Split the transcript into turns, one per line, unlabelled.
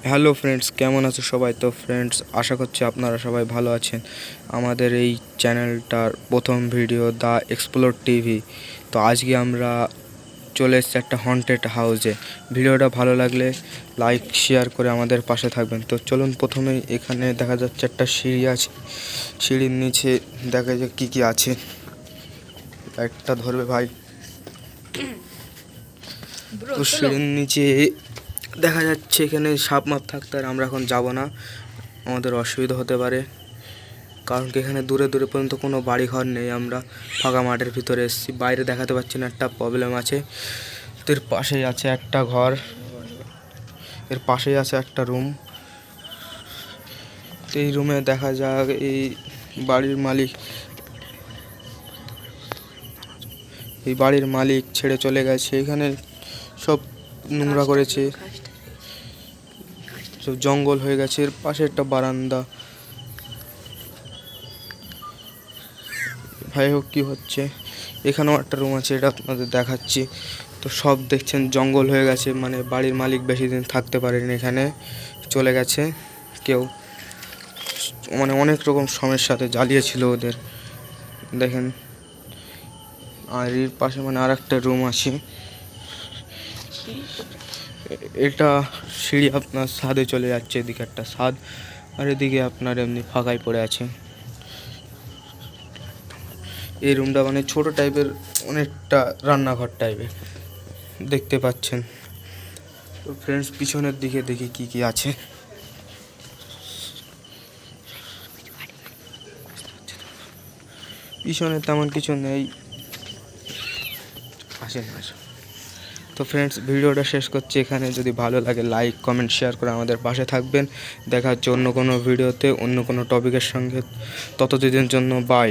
Hello friends, কেমন আছো সবাই? তো ফ্রেন্ডস, আশা করছি আপনারা সবাই ভালো আছেন। আমাদের এই চ্যানেলটার প্রথম ভিডিও দ্য এক্সপ্লোর টিভি। তো আজকে আমরা চলে এসেছি একটা হন্টেড হাউসে। ভিডিওটা ভালো লাগলে লাইক শেয়ার করে আমাদের পাশে থাকবেন। তো চলুন, প্রথমেই এখানে দেখা যাচ্ছে একটা সিঁড়ি আছে। সিঁড়ির নিচে দেখা যায় কী কী আছে। একটা ধরবে ভাই। তো সিঁড়ির নিচে দেখা যাচ্ছে এখানে সাপ মাপ থাকতে, আর আমরা এখন যাব না, আমাদের অসুবিধা হতে পারে, কারণ কি এখানে দূরে দূরে পর্যন্ত কোনো বাড়ি ঘর নেই। আমরা ফাঁকা মাঠের ভিতরে এসেছি, বাইরে দেখাতে পাচ্ছি না, একটা প্রবলেম আছে। তো এর পাশেই আছে একটা ঘর, এর পাশেই আছে একটা রুম। তো এই রুমে দেখা যাক এই বাড়ির মালিক ছেড়ে চলে গেছে। এখানে সব নোংরা করেছে, সব জঙ্গল হয়ে গেছে। এর পাশে একটা বারান্দা। যাই হোক, কী হচ্ছে, এখানেও একটা রুম আছে, এটা আপনাদের দেখাচ্ছি। তো সব দেখছেন জঙ্গল হয়ে গেছে, মানে বাড়ির মালিক বেশি দিন থাকতে পারেনি এখানে, চলে গেছে কেউ, মানে অনেক রকম সমস্যাতে জ্বালিয়েছিল ওদের, দেখেন। আর এর পাশে মানে আর একটা রুম আছে। এটা সিঁড়ি আপনার ছাদে চলে যাচ্ছে, এদিকে একটা ছাদ, আর এদিকে আপনার এমনি ফাঁকাই পড়ে আছে। এই রুমটা মানে ছোট টাইপের, অনেকটা রান্নাঘর টাইপের দেখতে পাচ্ছেন। তো ফ্রেন্ডস, পিছনের দিকে দেখি কি কি আছে। পিছনে তেমন কিছু নেই, আসেন আসেন। তো ফ্রেন্ডস, ভিডিওটা শেষ করছি এখানে। যদি ভালো লাগে লাইক কমেন্ট শেয়ার করে আমাদের পাশে থাকবেন। দেখা হচ্ছে অন্য কোনো ভিডিওতে অন্য কোনো টপিকের সঙ্গে। ততদিনের জন্য বাই।